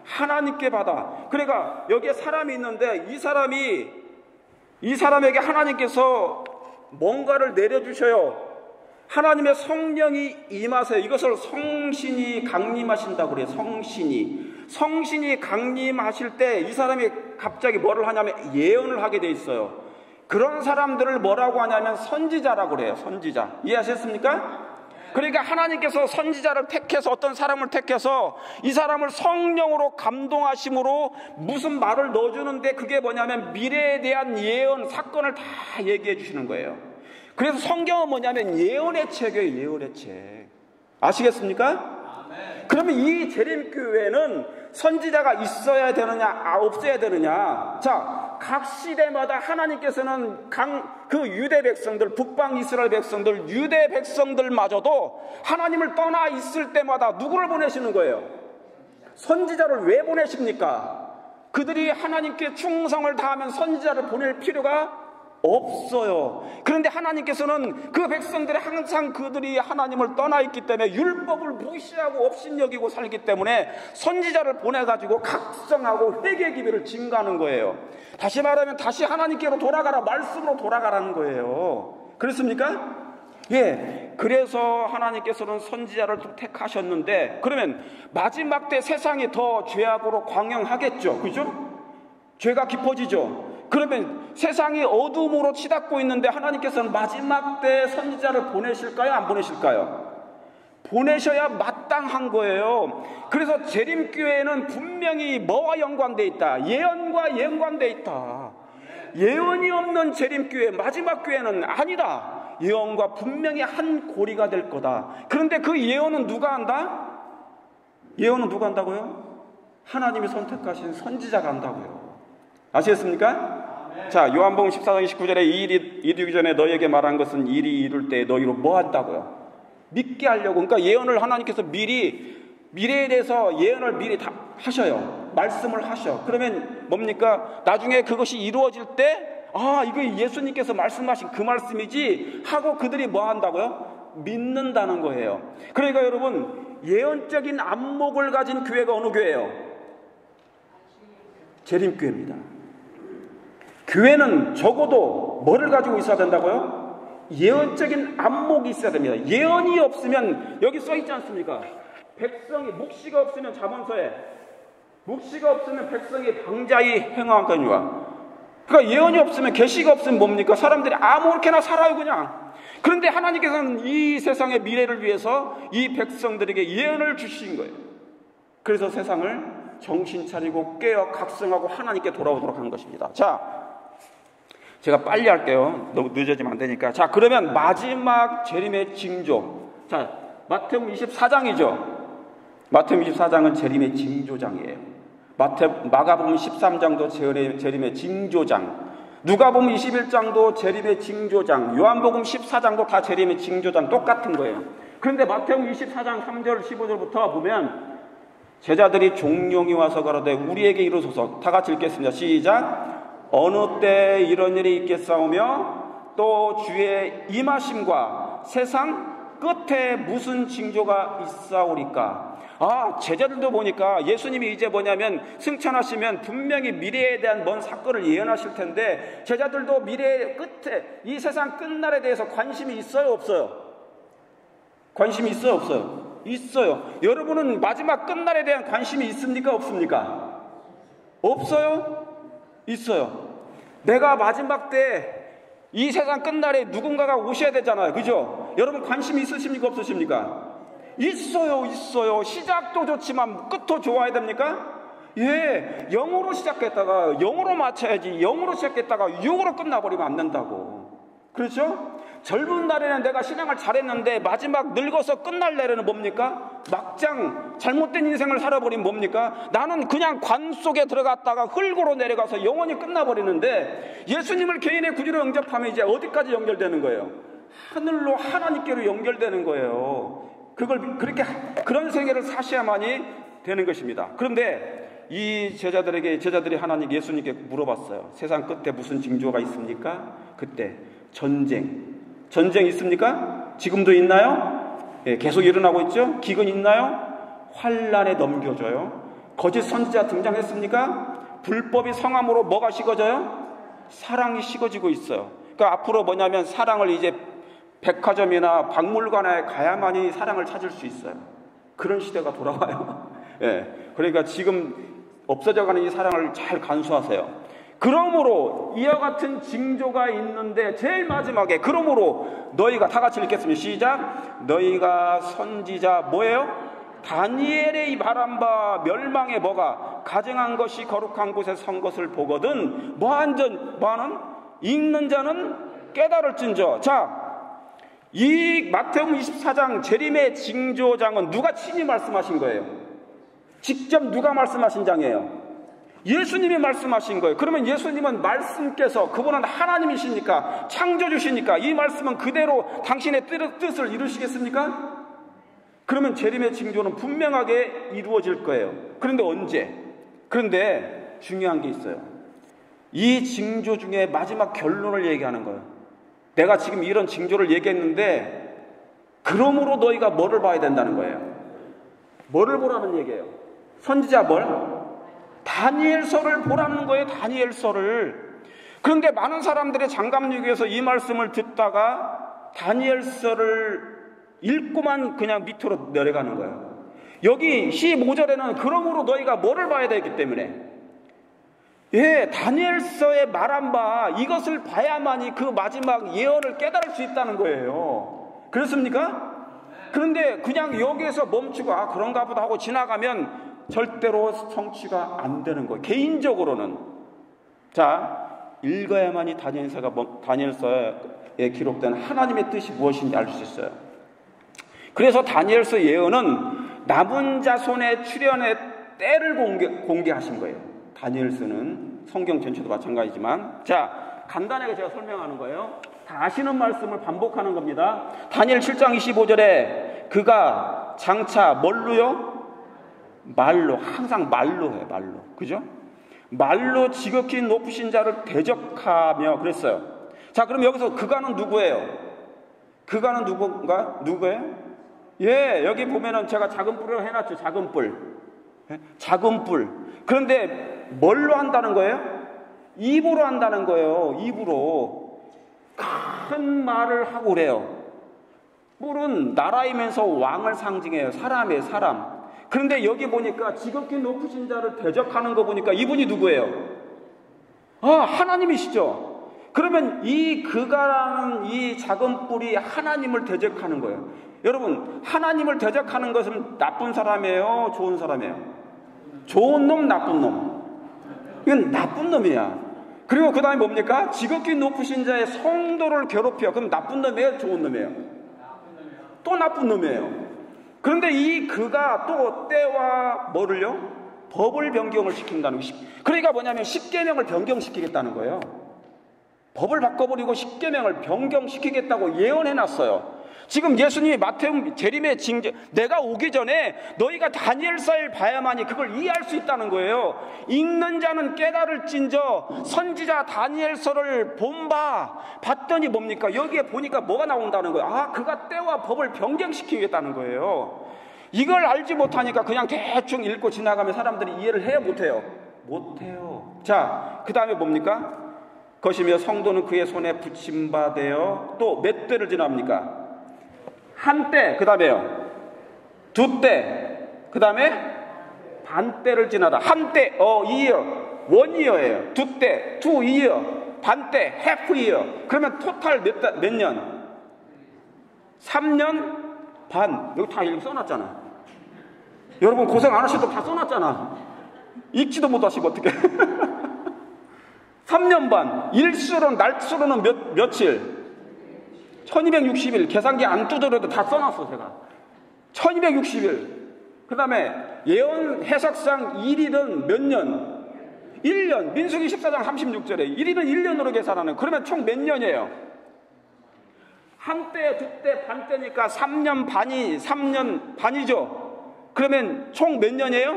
하나님께 받아. 그러니까 여기에 사람이 있는데 이 사람에게 하나님께서 뭔가를 내려주셔요. 하나님의 성령이 임하세요. 이것을 성신이 강림하신다고 그래요. 성신이 강림하실 때 이 사람이 갑자기 뭐를 하냐면 예언을 하게 돼 있어요. 그런 사람들을 뭐라고 하냐면 선지자라고 그래요. 선지자. 이해하셨습니까? 그러니까 하나님께서 선지자를 택해서, 어떤 사람을 택해서 이 사람을 성령으로 감동하심으로 무슨 말을 넣어주는데, 그게 뭐냐면 미래에 대한 예언, 사건을 다 얘기해 주시는 거예요. 그래서 성경은 뭐냐면 예언의 책이에요. 예언의 책. 아시겠습니까? 그러면 이 재림교회는 선지자가 있어야 되느냐, 없어야 되느냐? 자, 각 시대마다 하나님께서는 그 유대 백성들, 북방 이스라엘 백성들, 유대 백성들마저도 하나님을 떠나 있을 때마다 누구를 보내시는 거예요? 선지자를 왜 보내십니까? 그들이 하나님께 충성을 다하면 선지자를 보낼 필요가 없어요. 그런데 하나님께서는 그 백성들이 항상 그들이 하나님을 떠나 있기 때문에 율법을 무시하고 업신여기고 살기 때문에 선지자를 보내가지고 각성하고 회개 기회를 증가하는 거예요. 다시 말하면 다시 하나님께로 돌아가라, 말씀으로 돌아가라는 거예요. 그렇습니까? 예. 그래서 하나님께서는 선지자를 택하셨는데, 그러면 마지막 때 세상이 더 죄악으로 광영하겠죠. 그죠? 죄가 깊어지죠. 그러면 세상이 어둠으로 치닫고 있는데 하나님께서는 마지막 때 선지자를 보내실까요? 안 보내실까요? 보내셔야 마땅한 거예요. 그래서 재림교회는 분명히 뭐와 연관되어 있다? 예언과 연관되어 있다. 예언이 없는 재림교회, 마지막 교회는 아니다. 예언과 분명히 한 고리가 될 거다. 그런데 그 예언은 누가 한다? 예언은 누가 한다고요? 하나님이 선택하신 선지자가 한다고요. 아시겠습니까? 자, 요한복음 14장 29절에 이 일이 이르기 전에 너희에게 말한 것은 일이 이룰 때 너희로 뭐 한다고요? 믿게 하려고. 그러니까 예언을 하나님께서 미래에 대해서 예언을 미리 다 하셔요. 말씀을 하셔. 그러면 뭡니까? 나중에 그것이 이루어질 때, 아, 이거 예수님께서 말씀하신 그 말씀이지 하고 그들이 뭐 한다고요? 믿는다는 거예요. 그러니까 여러분, 예언적인 안목을 가진 교회가 어느 교회예요? 재림교회입니다. 교회는 적어도 뭐를 가지고 있어야 된다고요? 예언적인 안목이 있어야 됩니다. 예언이 없으면, 여기 써있지 않습니까? 백성이, 묵시가 없으면 잠언서에, 묵시가 없으면 백성이 방자히 행하거니와. 그러니까 예언이 없으면, 계시가 없으면 뭡니까? 사람들이 아무렇게나 살아요, 그냥. 그런데 하나님께서는 이 세상의 미래를 위해서 이 백성들에게 예언을 주신 거예요. 그래서 세상을 정신 차리고 깨어 각성하고 하나님께 돌아오도록 한 것입니다. 자, 제가 빨리 할게요. 너무 늦어지면 안 되니까. 자, 그러면 마지막 재림의 징조. 자, 마태복음 24장이죠. 마태복음 24장은 재림의 징조장이에요. 마가복음 13장도 재림의 징조장. 누가복음 21장도 재림의 징조장. 요한복음 14장도 다 재림의 징조장. 똑같은 거예요. 그런데 마태복음 24장 3절 15절부터 보면 제자들이 종용이 와서 가로되 우리에게 이루소서. 다 같이 읽겠습니다. 시작. 어느 때 이런 일이 있겠사오며 또 주의 임하심과 세상 끝에 무슨 징조가 있사오리까. 제자들도 보니까 예수님이 이제 뭐냐면 승천하시면 분명히 미래에 대한 먼 사건을 예언하실 텐데 제자들도 미래의 끝에 이 세상 끝날에 대해서 관심이 있어요, 없어요? 관심이 있어요, 없어요? 있어요. 여러분은 마지막 끝날에 대한 관심이 있습니까, 없습니까? 없어요? 있어요. 내가 마지막 때 이 세상 끝날에 누군가가 오셔야 되잖아요. 그죠? 여러분 관심이 있으십니까, 없으십니까? 있어요. 시작도 좋지만 끝도 좋아야 됩니까? 예, 0으로 시작했다가 0으로 맞춰야지. 0으로 시작했다가 6으로 끝나버리면 안 된다고. 그렇죠? 젊은 날에는 내가 신앙을 잘했는데 마지막 늙어서 끝날 날에는 뭡니까? 막장 잘못된 인생을 살아버리면 뭡니까? 나는 그냥 관 속에 들어갔다가 흙으로 내려가서 영원히 끝나버리는데 예수님을 개인의 구주로 영접하면 이제 어디까지 연결되는 거예요? 하늘로 하나님께로 연결되는 거예요. 그런 세계를 사셔야만이 되는 것입니다. 그런데 이 제자들이 하나님 예수님께 물어봤어요. 세상 끝에 무슨 징조가 있습니까? 그때 전쟁 있습니까? 지금도 있나요? 예, 계속 일어나고 있죠? 기근 있나요? 환란에 넘겨져요. 거짓 선지자 등장했습니까? 불법이 성함으로 뭐가 식어져요? 사랑이 식어지고 있어요. 그러니까 앞으로 뭐냐면 사랑을 이제 백화점이나 박물관에 가야만이 사랑을 찾을 수 있어요. 그런 시대가 돌아와요. 예, 그러니까 지금 없어져가는 이 사랑을 잘 간수하세요. 그러므로 이와 같은 징조가 있는데 제일 마지막에 그러므로 너희가 다 같이 읽겠습니다. 시작. 너희가 선지자 뭐예요? 다니엘의 말한 바 멸망의 뭐가 가증한 것이 거룩한 곳에 선 것을 보거든 뭐하는 읽는 자는 깨달을진저. 자, 이 마태복음 24장 재림의 징조장은 누가 친히 말씀하신 거예요? 직접 누가 말씀하신 장이에요? 예수님이 말씀하신 거예요. 그러면 예수님은 말씀께서 그분은 하나님이시니까 창조주시니까 이 말씀은 그대로 당신의 뜻을 이루시겠습니까? 그러면 재림의 징조는 분명하게 이루어질 거예요. 그런데 언제? 그런데 중요한 게 있어요. 이 징조 중에 마지막 결론을 얘기하는 거예요. 내가 지금 이런 징조를 얘기했는데 그러므로 너희가 뭐를 봐야 된다는 거예요? 뭐를 보라는 얘기예요? 선지자 뭘? 다니엘서를 보라는 거예요. 다니엘서를. 그런데 많은 사람들이 장갑육에서 이 말씀을 듣다가 다니엘서를 읽고만 그냥 밑으로 내려가는 거예요. 여기 15절에는 그러므로 너희가 뭐를 봐야 되기 때문에 예, 다니엘서에 말한 바 이것을 봐야만이 그 마지막 예언을 깨달을 수 있다는 거예요. 그렇습니까? 그런데 그냥 여기에서 멈추고 그런가 보다 하고 지나가면 절대로 성취가 안 되는 거예요. 개인적으로는. 자, 읽어야만이 다니엘서에 기록된 하나님의 뜻이 무엇인지 알 수 있어요. 그래서 다니엘서 예언은 남은 자손의 출현의 때를 공개하신 거예요. 다니엘서는 성경 전체도 마찬가지지만, 자, 간단하게 제가 설명하는 거예요. 다 아시는 말씀을 반복하는 겁니다. 다니엘 7장 25절에 그가 장차 뭘로요? 말로, 항상 말로 해요. 말로. 그죠? 말로 지극히 높으신 자를 대적하며 그랬어요. 자, 그럼 여기서 그가는 누구예요? 그가는 누구예요? 예, 여기 보면은 제가 작은 뿔을 해놨죠. 작은 뿔. 작은 뿔. 그런데 뭘로 한다는 거예요? 입으로 한다는 거예요. 입으로. 큰 말을 하고 그래요. 뿔은 나라이면서 왕을 상징해요. 사람이에요, 사람. 그런데 여기 보니까 지극히 높으신 자를 대적하는 거 보니까 이분이 누구예요? 하나님이시죠. 그러면 이 그가라는 이 작은 뿔이 하나님을 대적하는 거예요. 여러분, 하나님을 대적하는 것은 나쁜 사람이에요? 좋은 사람이에요? 좋은 놈, 나쁜 놈. 이건 나쁜 놈이야. 그리고 그 다음에 뭡니까? 지극히 높으신 자의 성도를 괴롭혀. 그럼 나쁜 놈이에요? 좋은 놈이에요? 또 나쁜 놈이에요. 그런데 이 그가 또 때와 뭐를요? 법을 변경을 시킨다는 거예요. 그러니까 뭐냐면 십계명을 변경시키겠다는 거예요. 법을 바꿔버리고 십계명을 변경시키겠다고 예언해놨어요. 지금 예수님이 마태복음 재림의 징조, 내가 오기 전에 너희가 다니엘서를 봐야만이 그걸 이해할 수 있다는 거예요. 읽는 자는 깨달을진저 선지자 다니엘서를 봤더니 뭡니까? 여기에 보니까 뭐가 나온다는 거예요. 그가 때와 법을 변경시키겠다는 거예요. 이걸 알지 못하니까 그냥 대충 읽고 지나가면 사람들이 이해를 해요, 못해요? 못해요. 자, 그 다음에 뭡니까? 것이며 성도는 그의 손에 붙임바되어 또 몇 때를 지납니까? 한 때, 그 다음에요. 두 때, 그 다음에 반 때를 지나다. 한 때, year, one year예요. 두 때, two year, 반 때, half year. 그러면 토탈 몇 년? 3년 반. 여기 다 이렇게 써놨잖아. 여러분 고생 안 하셔도 다 써놨잖아. 읽지도 못하시고 어떻게? 3년 반. 일수로는 날수로는 며칠? 1260일. 계산기 안 두드려도 다 써놨어 제가. 1260일. 그 다음에 예언 해석상 1일은 몇 년? 1년. 민수기 14장 36절에 1일은 1년으로 계산하는. 그러면 총 몇 년이에요? 한 때, 두 때, 반 때니까 3년 반이죠. 그러면 총 몇 년이에요?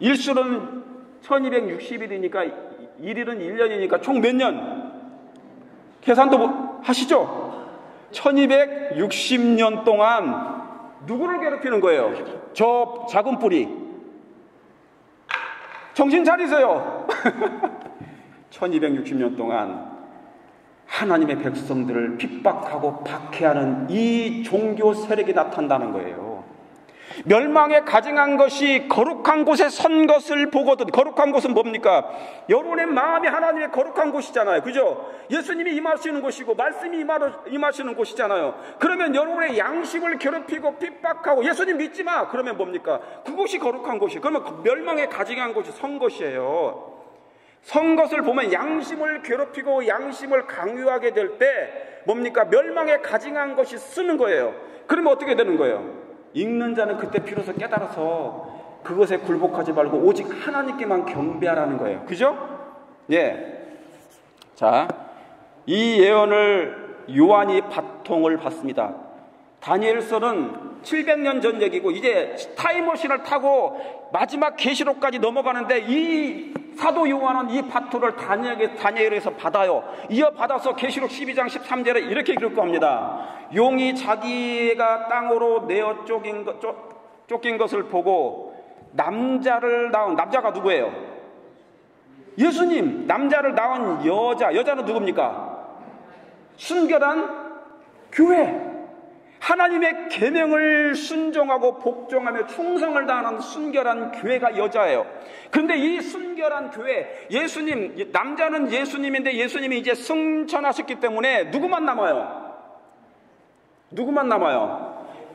일수는 1260일이니까 1일은 1년이니까 총 몇 년? 계산도 하시죠? 1260년 동안 누구를 괴롭히는 거예요? 저 작은 뿌리. 정신 차리세요. 1260년 동안 하나님의 백성들을 핍박하고 박해하는 이 종교 세력이 나타난다는 거예요. 멸망에 가증한 것이 거룩한 곳에 선 것을 보거든. 거룩한 곳은 뭡니까? 여러분의 마음이 하나님의 거룩한 곳이잖아요. 그죠? 예수님이 임하시는 곳이고 말씀이 임하시는 곳이잖아요. 그러면 여러분의 양심을 괴롭히고 핍박하고 예수님 믿지 마. 그러면 뭡니까? 그곳이 거룩한 곳이에요. 그러면 멸망에 가증한 곳이 선 것이에요. 선 것을 보면 양심을 괴롭히고 양심을 강요하게 될 때 뭡니까? 멸망에 가증한 것이 쓰는 거예요. 그러면 어떻게 되는 거예요? 읽는 자는 그때 비로소 깨달아서 그것에 굴복하지 말고 오직 하나님께만 경배하라는 거예요. 그죠? 예. 자, 이 예언을 요한이 바통을 받습니다. 다니엘서는 700년 전 얘기고 이제 타임머신을 타고 마지막 계시록까지 넘어가는데 이 사도 요한은 이 바토를 다니엘에서 받아요. 이어받아서 계시록 12장 13절에 이렇게 기록합니다. 용이 자기가 땅으로 내어 쫓긴 것을 보고 남자가 누구예요? 예수님. 남자를 낳은 여자는 누굽니까? 순결한 교회. 하나님의 계명을 순종하고 복종하며 충성을 다하는 순결한 교회가 여자예요. 그런데 이 순결한 교회, 예수님, 남자는 예수님인데 예수님이 이제 승천하셨기 때문에 누구만 남아요?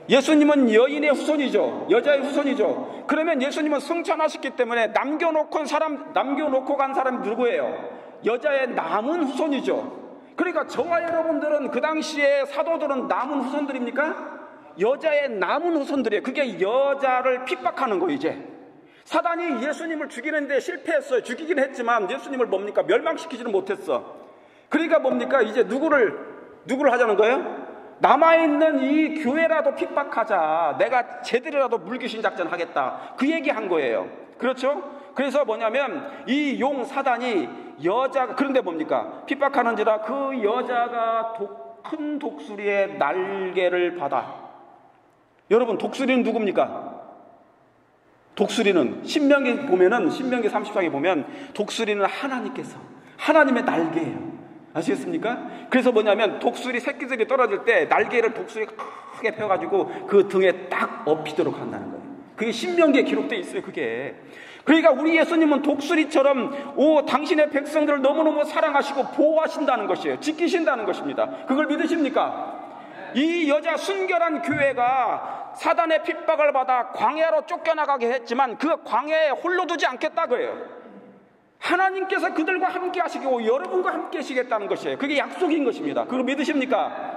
예수님은 여인의 후손이죠. 여자의 후손이죠. 그러면 예수님은 승천하셨기 때문에 남겨놓고 간 사람이 누구예요? 여자의 남은 후손이죠. 그러니까 저와 여러분들은 그 당시에 사도들은 남은 후손들입니까? 여자의 남은 후손들이에요. 그게 여자를 핍박하는 거예요. 이제 사단이 예수님을 죽이는데 실패했어요. 죽이긴 했지만 예수님을 뭡니까? 멸망시키지는 못했어. 그러니까 뭡니까? 이제 누구를 하자는 거예요? 남아있는 이 교회라도 핍박하자. 내가 제대로라도 물귀신 작전 하겠다. 그 얘기한 거예요. 그렇죠? 그래서 뭐냐면 이 용 사단이 여자가, 그런데 뭡니까? 핍박하는지라 그 여자가 큰 독수리의 날개를 받아. 여러분, 독수리는 누굽니까? 독수리는 신명기 34에 보면 독수리는 하나님의 날개예요. 아시겠습니까? 그래서 뭐냐면 독수리 새끼들이 떨어질 때 날개를 독수리가 크게 펴가지고 그 등에 딱 업히도록 한다는 거예요. 그게 신명기에 기록되어 있어요. 그게. 그러니까 우리 예수님은 독수리처럼 당신의 백성들을 너무너무 사랑하시고 보호하신다는 것이에요. 지키신다는 것입니다. 그걸 믿으십니까? 이 여자 순결한 교회가 사단의 핍박을 받아 광야로 쫓겨나가게 했지만 그 광야에 홀로 두지 않겠다 그래요. 하나님께서 그들과 함께 하시고 여러분과 함께 하시겠다는 것이에요. 그게 약속인 것입니다. 그거 믿으십니까?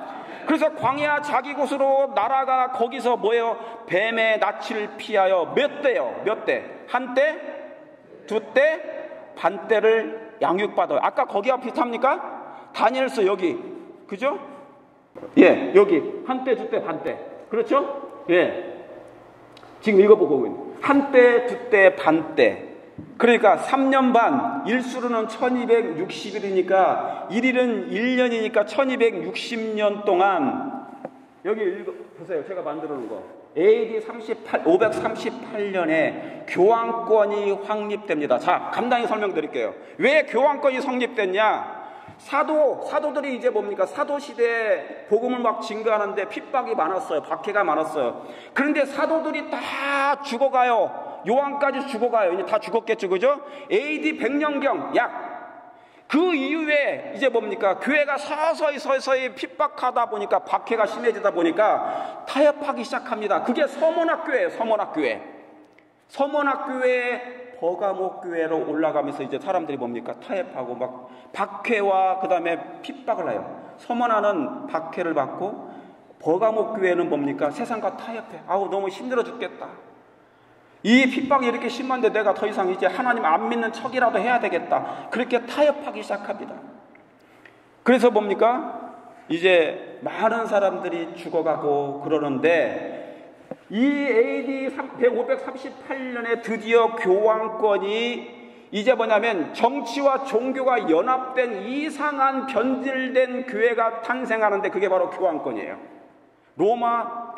그래서 광야 자기 곳으로 날아가 거기서 뭐예요? 뱀의 낯을 피하여 몇 대요? 몇 대? 한 대? 두 대? 반 대를 양육받아요. 아까 거기와 비슷합니까? 다니엘서 여기. 그죠? 예, 여기. 한 대, 두 대, 반 대. 그렇죠? 예. 지금 읽어보고 있는. 한 대, 두 대, 반 대. 그러니까 3년 반, 일수로는 1260일이니까 1일은 1년이니까 1260년 동안 여기 보세요. 제가 만들어 놓은 거. AD 538년에 교황권이 확립됩니다. 자, 간단히 설명드릴게요. 왜 교황권이 성립됐냐? 사도들이 이제 뭡니까? 사도 시대에 복음을 막 증거하는데 핍박이 많았어요. 박해가 많았어요. 그런데 사도들이 다 죽어가요. 요한까지 죽어가요. 이제 다 죽었겠죠, 그죠? AD 100년경 그 이후에 이제 뭡니까? 교회가 서서히 핍박하다 보니까 박해가 심해지다 보니까 타협하기 시작합니다. 그게 서문학교예요. 서문학교에 버가모교회로 올라가면서 이제 사람들이 뭡니까? 타협하고 막 박해와 그 다음에 핍박을 해요. 서문화는 박해를 받고 버가모교회는 뭡니까? 세상과 타협해. 아우 너무 힘들어 죽겠다. 이 핍박이 이렇게 심한데 내가 더 이상 이제 하나님 안 믿는 척이라도 해야 되겠다. 그렇게 타협하기 시작합니다. 그래서 뭡니까? 이제 많은 사람들이 죽어가고 그러는데 이 AD 538년에 드디어 교황권이 이제 뭐냐면 정치와 종교가 연합된 이상한 변질된 교회가 탄생하는데 그게 바로 교황권이에요. 로마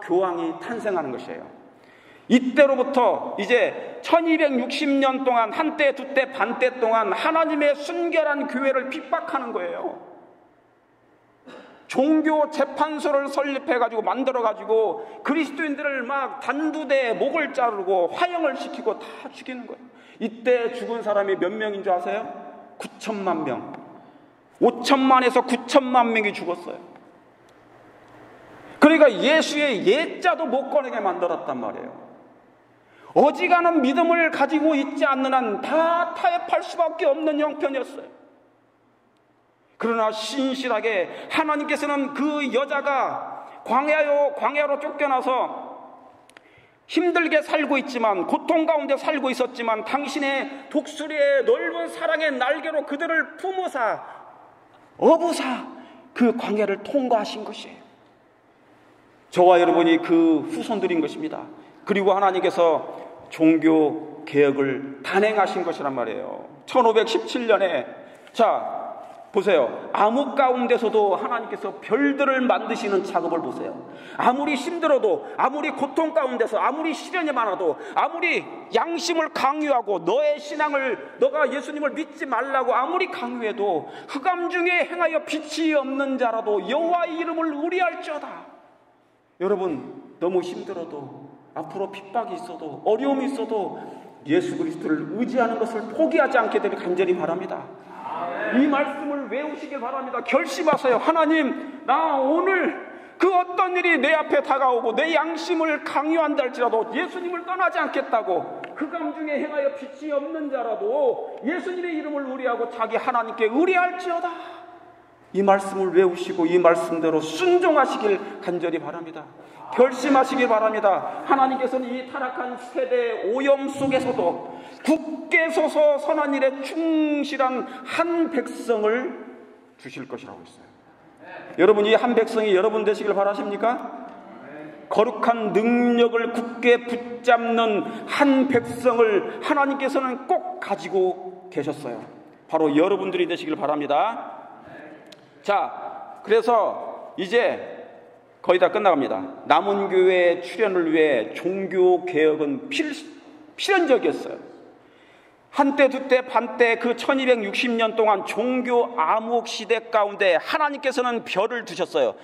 교황이 탄생하는 것이에요. 이때로부터 이제 1260년 동안 한때 두때 반때 동안 하나님의 순결한 교회를 핍박하는 거예요. 종교 재판소를 설립해가지고 만들어가지고 그리스도인들을 막 단두대에 목을 자르고 화형을 시키고 다 죽이는 거예요. 이때 죽은 사람이 몇 명인 줄 아세요? 9천만 명. 5천만에서 9천만 명이 죽었어요. 그러니까 예수의 예자도 못 꺼내게 만들었단 말이에요. 어지간한 믿음을 가지고 있지 않는 한 다 타협할 수밖에 없는 형편이었어요. 그러나 신실하게 하나님께서는 그 여자가 광야로 쫓겨나서 힘들게 살고 있지만 고통 가운데 살고 있었지만 당신의 독수리의 넓은 사랑의 날개로 그들을 품으사 어부사 그 광야를 통과하신 것이에요. 저와 여러분이 그 후손들인 것입니다. 그리고 하나님께서 종교 개혁을 단행하신 것이란 말이에요. 1517년에 자 보세요. 암흑 가운데서도 하나님께서 별들을 만드시는 작업을 보세요. 아무리 힘들어도, 아무리 고통 가운데서, 아무리 시련이 많아도, 아무리 양심을 강요하고 너의 신앙을, 너가 예수님을 믿지 말라고 아무리 강요해도 흑암 중에 행하여 빛이 없는 자라도 여호와의 이름을 의뢰할지어다. 여러분 너무 힘들어도, 앞으로 핍박이 있어도, 어려움이 있어도 예수 그리스도를 의지하는 것을 포기하지 않게 되길 간절히 바랍니다. 이 말씀을 외우시길 바랍니다. 결심하세요. 하나님, 나 오늘 그 어떤 일이 내 앞에 다가오고 내 양심을 강요한다 할지라도 예수님을 떠나지 않겠다고, 흑암 중에 행하여 빛이 없는 자라도 예수님의 이름을 의뢰하고 자기 하나님께 의뢰할지어다. 이 말씀을 외우시고 이 말씀대로 순종하시길 간절히 바랍니다. 결심하시길 바랍니다. 하나님께서는 이 타락한 세대의 오염 속에서도 굳게 서서 선한 일에 충실한 한 백성을 주실 것이라고 했어요. 여러분, 이 한 백성이 여러분 되시길 바라십니까? 거룩한 능력을 굳게 붙잡는 한 백성을 하나님께서는 꼭 가지고 계셨어요. 바로 여러분들이 되시길 바랍니다. 자, 그래서 이제 거의 다 끝나갑니다. 남은 교회의 출현을 위해 종교 개혁은 필연적이었어요. 한때 두때 반때 그 1260년 동안 종교 암흑 시대 가운데 하나님께서는 별을 두셨어요.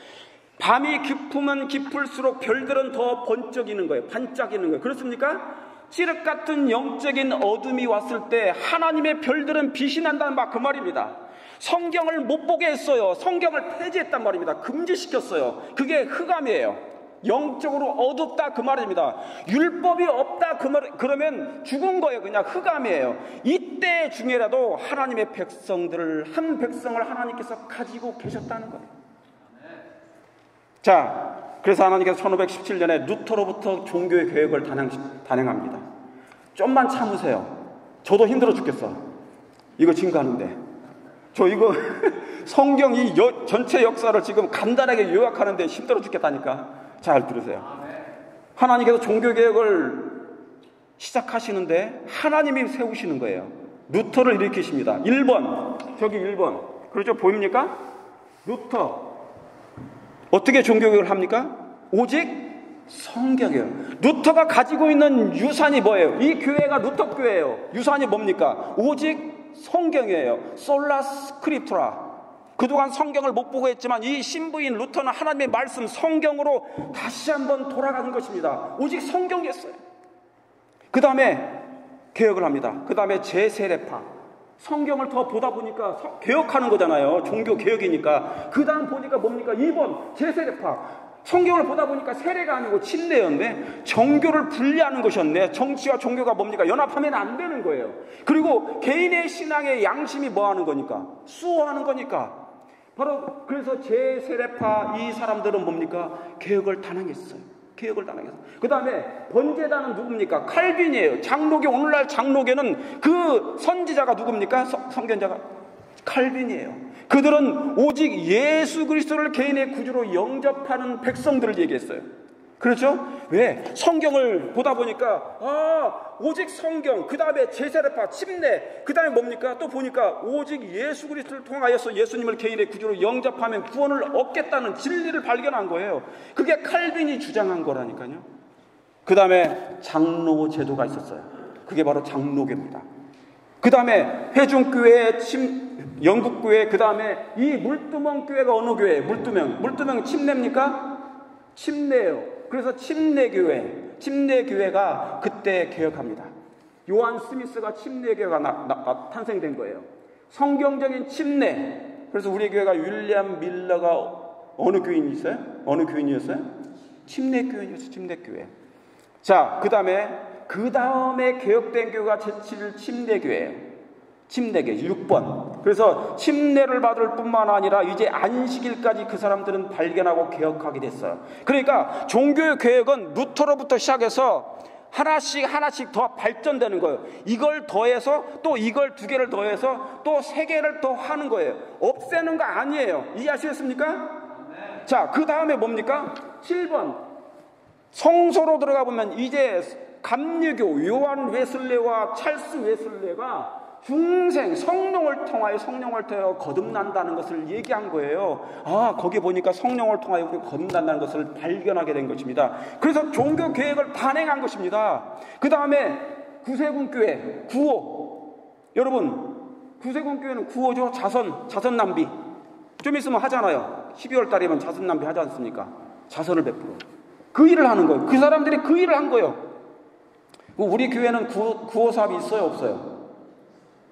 밤이 깊으면 깊을수록 별들은 더 번쩍이는 거예요. 반짝이는 거예요. 그렇습니까? 칠흑 같은 영적인 어둠이 왔을 때 하나님의 별들은 빛이 난다는 그 말입니다. 성경을 못 보게 했어요. 성경을 폐지했단 말입니다. 금지시켰어요. 그게 흑암이에요. 영적으로 어둡다 그 말입니다. 율법이 없다 그 말, 그러면 죽은 거예요. 그냥 흑암이에요. 이때 중에라도 하나님의 백성들을, 한 백성을 하나님께서 가지고 계셨다는 거예요. 자, 그래서 하나님께서 1517년에 루터로부터 종교의 개혁을 단행합니다. 좀만 참으세요. 저도 힘들어 죽겠어. 이거 증거하는데. 저 이거 성경 이 전체 역사를 지금 간단하게 요약하는데 힘들어 죽겠다니까. 잘 들으세요. 하나님께서 종교개혁을 시작하시는데 하나님이 세우시는 거예요. 루터를 일으키십니다. 1번, 저기 1번. 그렇죠? 보입니까? 루터. 어떻게 종교개혁을 합니까? 오직 성경이에요. 루터가 가지고 있는 유산이 뭐예요? 이 교회가 루터 교회예요. 유산이 뭡니까? 오직 성경이에요. 솔라 스크립투라. 그동안 성경을 못 보고 했지만 이 신부인 루터는 하나님의 말씀 성경으로 다시 한번 돌아가는 것입니다. 오직 성경이었어요. 그 다음에 개혁을 합니다. 그 다음에 제세례파. 성경을 더 보다 보니까 개혁하는 거잖아요. 종교 개혁이니까. 그 다음 보니까 뭡니까? 2번 제세례파. 성경을 보다 보니까 세례가 아니고 침례였네. 정교를 분리하는 것이었네. 정치와 종교가 뭡니까? 연합하면 안 되는 거예요. 그리고 개인의 신앙의 양심이 뭐 하는 거니까? 수호하는 거니까. 바로 그래서 제세례파 이 사람들은 뭡니까? 개혁을 단행했어요. 개혁을 단행했어요. 그 다음에 번제단은 누굽니까? 칼빈이에요. 장로교, 오늘날 장로교는 그 선지자가 누굽니까? 선견자가 칼빈이에요. 그들은 오직 예수 그리스도를 개인의 구주로 영접하는 백성들을 얘기했어요. 그렇죠? 왜? 성경을 보다 보니까 오직 성경, 그 다음에 제세례파, 침례, 그 다음에 뭡니까? 또 보니까 오직 예수 그리스도를 통하여서 예수님을 개인의 구주로 영접하면 구원을 얻겠다는 진리를 발견한 거예요. 그게 칼빈이 주장한 거라니까요. 그 다음에 장로 제도가 있었어요. 그게 바로 장로교입니다. 그 다음에 회중교회, 영국교회, 그 다음에 이 물두멍교회가 어느 교회예요? 물두멍 침례입니까? 침례예요. 그래서 침례교회가 그때 개혁합니다. 요한 스미스가 침례교회가 탄생된 거예요. 성경적인 침례. 그래서 우리 교회가 윌리엄 밀러가 어느 교인이었어요? 어느 교인이었어요? 침례교인이었어요. 침례교회. 자, 그 다음에 개혁된 교회가 제7 침례교회예요. 침례교 6번. 그래서 침례를 받을 뿐만 아니라 이제 안식일까지 그 사람들은 발견하고 개혁하게 됐어요. 그러니까 종교의 개혁은 루터로부터 시작해서 하나씩 더 발전되는 거예요. 이걸 더해서 또 이걸 2개를 더해서 또 3개를 더 하는 거예요. 없애는 거 아니에요. 이해하시겠습니까? 자, 그 다음에 뭡니까? 7번. 성소로 들어가 보면 이제 감리교 요한 웨슬레와 찰스 웨슬레가 중생 성령을 통하여 거듭난다는 것을 얘기한 거예요. 거기 보니까 성령을 통하여 우리 거듭난다는 것을 발견하게 된 것입니다. 그래서 종교 개혁을 단행한 것입니다. 그 다음에 구세군교회 구호. 여러분, 구세군교회는 구호죠. 자선 낭비. 좀 있으면 하잖아요. 12월 달이면 자선 낭비 하지 않습니까? 자선을 베풀어. 그 일을 하는 거예요. 그 사람들이 그 일을 한 거예요. 우리 교회는 구호 사업이 있어요, 없어요?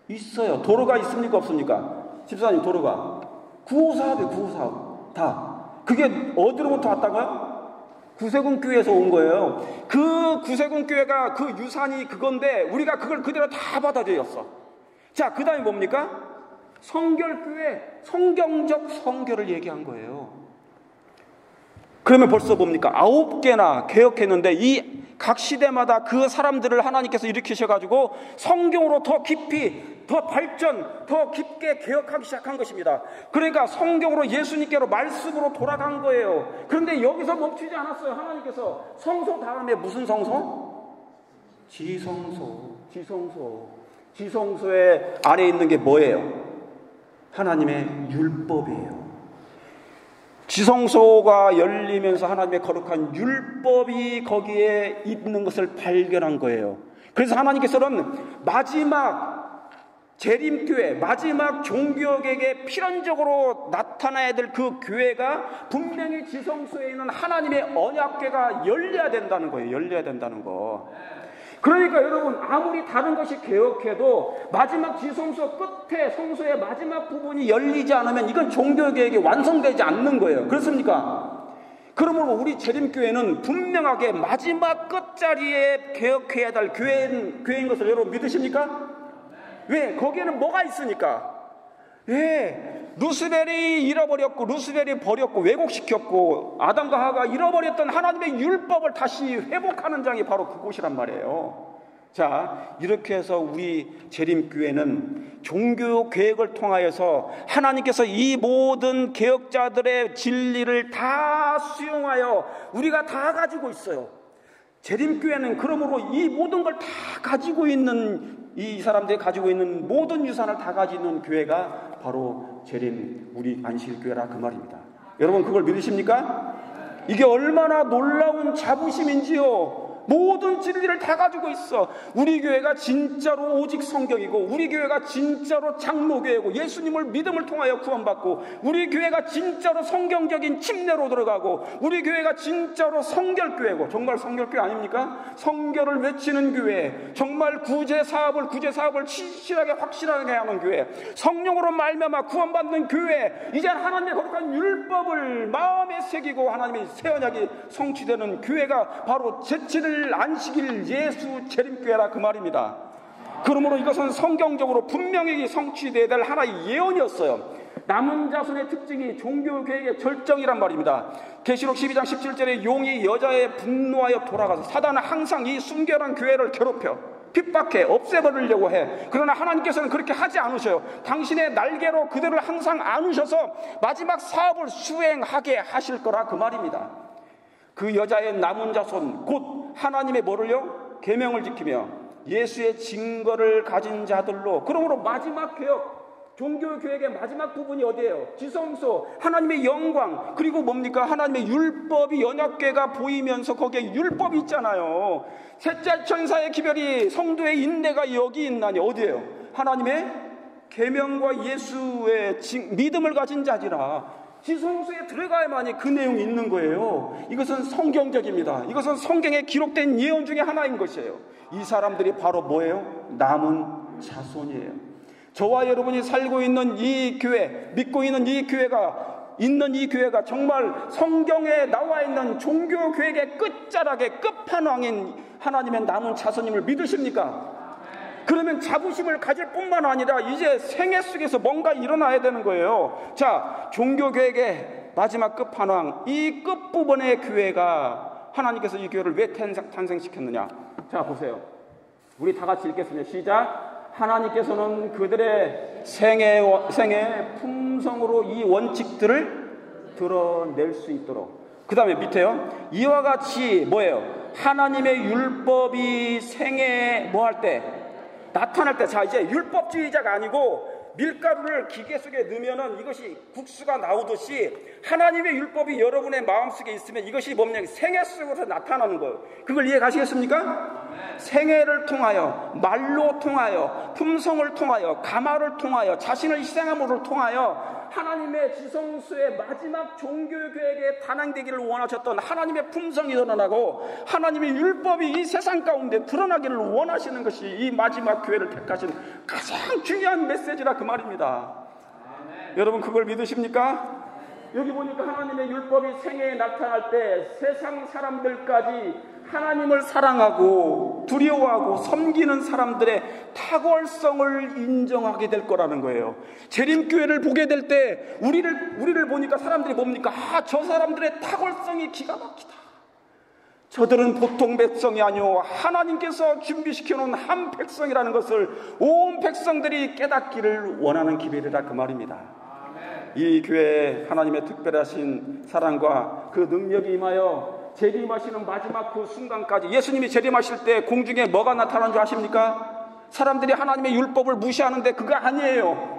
있어요. 도로가 있습니까, 없습니까? 집사님, 도로가. 구호사업이에요, 구호사업. 다. 그게 어디로부터 왔다고요? 구세군교회에서 온 거예요. 그 구세군교회가 그 유산이 그건데 우리가 그걸 그대로 다 받아들였어. 자, 그 다음에 뭡니까? 성결교회, 성경적 성결을 얘기한 거예요. 그러면 벌써 뭡니까? 9개나 개혁했는데 이 각 시대마다 그 사람들을 하나님께서 일으키셔가지고 성경으로 더 깊이, 더 발전, 더 깊게 개혁하기 시작한 것입니다. 그러니까 성경으로 예수님께로 말씀으로 돌아간 거예요. 그런데 여기서 멈추지 않았어요. 하나님께서 성소 다음에 무슨 성소? 지성소의 안에 있는 게 뭐예요? 하나님의 율법이에요. 지성소가 열리면서 하나님의 거룩한 율법이 거기에 있는 것을 발견한 거예요. 그래서 하나님께서는 마지막 재림교회, 마지막 종교개혁에 필연적으로 나타나야 될 그 교회가 분명히 지성소에 있는 하나님의 언약궤가 열려야 된다는 거예요. 열려야 된다는 거. 그러니까 여러분, 아무리 다른 것이 개혁해도 마지막 지성소 끝에 성소의 마지막 부분이 열리지 않으면 이건 종교개혁이 완성되지 않는 거예요. 그렇습니까? 그러므로 우리 재림교회는 분명하게 마지막 끝자리에 개혁해야 될 교회인 것을 여러분 믿으십니까? 왜? 거기에는 뭐가 있으니까. 왜? 루스벨이 잃어버렸고, 루스벨이 버렸고, 왜곡시켰고, 아담과 하와가 잃어버렸던 하나님의 율법을 다시 회복하는 장이 바로 그곳이란 말이에요. 자, 이렇게 해서 우리 재림교회는 종교 개혁을 통하여서 하나님께서 이 모든 개혁자들의 진리를 다 수용하여 우리가 다 가지고 있어요. 재림교회는 그러므로 이 모든 걸 다 가지고 있는, 이 사람들이 가지고 있는 모든 유산을 다 가지고 있는 교회가 바로 재림 우리 안식일교회라 그 말입니다. 여러분 그걸 믿으십니까? 이게 얼마나 놀라운 자부심인지요. 모든 진리를 다 가지고 있어. 우리 교회가 진짜로 오직 성경이고, 우리 교회가 진짜로 장로교회고, 예수님을 믿음을 통하여 구원받고, 우리 교회가 진짜로 성경적인 침례로 들어가고, 우리 교회가 진짜로 성결교회고, 정말 성결교회 아닙니까? 성결을 외치는 교회, 정말 구제사업을 진실하게 확실하게 하는 교회, 성령으로 말미암아 구원받는 교회, 이제 하나님의 거룩한 율법을 마음에 새기고 하나님의 새 언약이 성취되는 교회가 바로 제7일 안식일 예수 재림교회라 그 말입니다. 그러므로 이것은 성경적으로 분명히 성취되어야 될 하나의 예언이었어요. 남은 자손의 특징이 종교개혁의 절정이란 말입니다. 계시록 12장 17절에 용이 여자에 분노하여 돌아가서 사단은 항상 이 순결한 교회를 괴롭혀 핍박해 없애버리려고 해. 그러나 하나님께서는 그렇게 하지 않으셔요. 당신의 날개로 그들을 항상 안으셔서 마지막 사업을 수행하게 하실 거라 그 말입니다. 그 여자의 남은 자손 곧 하나님의 뭐를요? 계명을 지키며 예수의 증거를 가진 자들로. 그러므로 마지막 개혁, 종교개혁의 마지막 부분이 어디예요? 지성소, 하나님의 영광, 그리고 뭡니까? 하나님의 율법이 연약궤가 보이면서 거기에 율법이 있잖아요. 셋째 천사의 기별이 성도의 인내가 여기 있나니 어디예요? 하나님의 계명과 예수의 믿음을 가진 자지라. 지성소에 들어가야만이 그 내용이 있는 거예요. 이것은 성경적입니다. 이것은 성경에 기록된 예언 중에 하나인 것이에요. 이 사람들이 바로 뭐예요? 남은 자손이에요. 저와 여러분이 살고 있는 이 교회, 믿고 있는 이 교회가 정말 성경에 나와 있는 종교교회의 끝자락의 끝판왕인 하나님의 남은 자손임을 믿으십니까? 그러면 자부심을 가질 뿐만 아니라 이제 생애 속에서 뭔가 일어나야 되는 거예요. 자, 종교개혁의 마지막 끝판왕, 이 끝부분의 교회가 하나님께서 이 교회를 왜 탄생시켰느냐? 자, 보세요. 우리 다 같이 읽겠습니다. 시작. 하나님께서는 그들의 생애 품성으로 이 원칙들을 드러낼 수 있도록. 그 다음에 밑에요. 이와 같이 뭐예요? 하나님의 율법이 생애 뭐 할 때? 나타날 때. 자, 이제 율법주의자가 아니고 밀가루를 기계 속에 넣으면은 이것이 국수가 나오듯이 하나님의 율법이 여러분의 마음속에 있으면 이것이 뭡니까? 생애 속에서 나타나는 거예요. 그걸 이해 가시겠습니까? 생애를 통하여, 말로 통하여, 품성을 통하여, 가마를 통하여, 자신을 희생함으로 통하여 하나님의 지성소의 마지막 종교교회에 단행되기를 원하셨던 하나님의 품성이 드러나고 하나님의 율법이 이 세상 가운데 드러나기를 원하시는 것이 이 마지막 교회를 택하신 가장 중요한 메시지라 그 말입니다. 여러분 그걸 믿으십니까? 여기 보니까 하나님의 율법이 생애에 나타날 때 세상 사람들까지 하나님을 사랑하고 두려워하고 섬기는 사람들의 탁월성을 인정하게 될 거라는 거예요. 재림교회를 보게 될 때 우리를 보니까 사람들이 뭡니까? 아, 저 사람들의 탁월성이 기가 막히다. 저들은 보통 백성이 아니오 하나님께서 준비시켜 놓은 한 백성이라는 것을 온 백성들이 깨닫기를 원하는 기별이라 그 말입니다. 이 교회에 하나님의 특별하신 사랑과 그 능력이 임하여 재림하시는 마지막 그 순간까지, 예수님이 재림하실 때 공중에 뭐가 나타난 줄 아십니까? 사람들이 하나님의 율법을 무시하는데 그거 아니에요.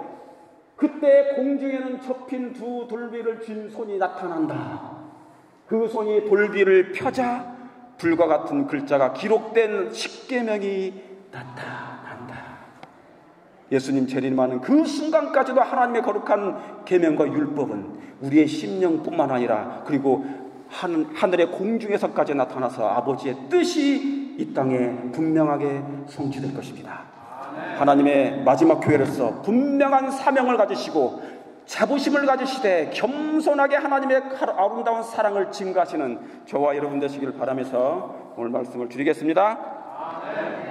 그때 공중에는 접힌 두 돌비를 쥔 손이 나타난다. 그 손이 돌비를 펴자 불과 같은 글자가 기록된 십계명이 나타난다. 예수님 재림하는 그 순간까지도 하나님의 거룩한 계명과 율법은 우리의 심령뿐만 아니라 그리고 하늘의 공중에서까지 나타나서 아버지의 뜻이 이 땅에 분명하게 성취될 것입니다. 하나님의 마지막 교회로서 분명한 사명을 가지시고 자부심을 가지시되 겸손하게 하나님의 아름다운 사랑을 증가하시는 저와 여러분 되시기를 바라면서 오늘 말씀을 드리겠습니다.